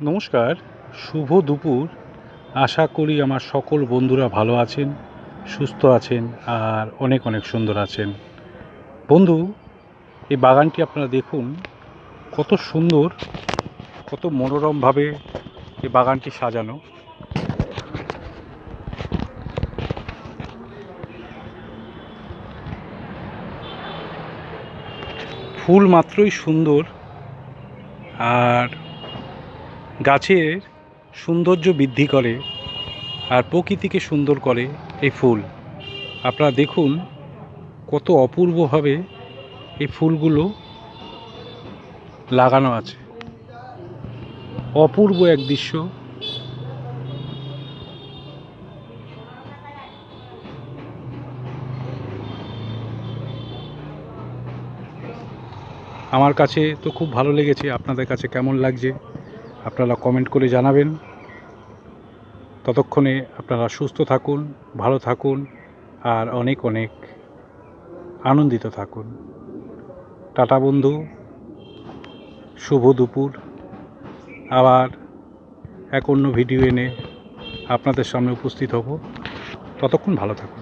নমস্কার, শুভ দুপুর। আশা করি আমার সকল বন্ধুরা ভালো আছেন, সুস্থ আছেন আর অনেক অনেক সুন্দর আছেন। বন্ধু, এই বাগানটি আপনারা দেখুন, কত সুন্দর, কত মনোরমভাবে এই বাগানটি সাজানো। ফুল মাত্রই সুন্দর আর গাছের সৌন্দর্য বৃদ্ধি করে আর প্রকৃতিকে সুন্দর করে এই ফুল। আপনারা দেখুন কত অপূর্বভাবে এই ফুলগুলো লাগানো আছে। অপূর্ব এক দৃশ্য। আমার কাছে তো খুব ভালো লেগেছে। আপনাদের কাছে কেমন লাগছে আপনারা কমেন্ট করে জানাবেন। ততক্ষণে আপনারা সুস্থ থাকুন, ভালো থাকুন আর অনেক অনেক আনন্দিত থাকুন। টাটা বন্ধু, শুভ দুপুর। আবার এক অন্য ভিডিও এনে আপনাদের সামনে উপস্থিত হব। ততক্ষণ ভালো থাকুন।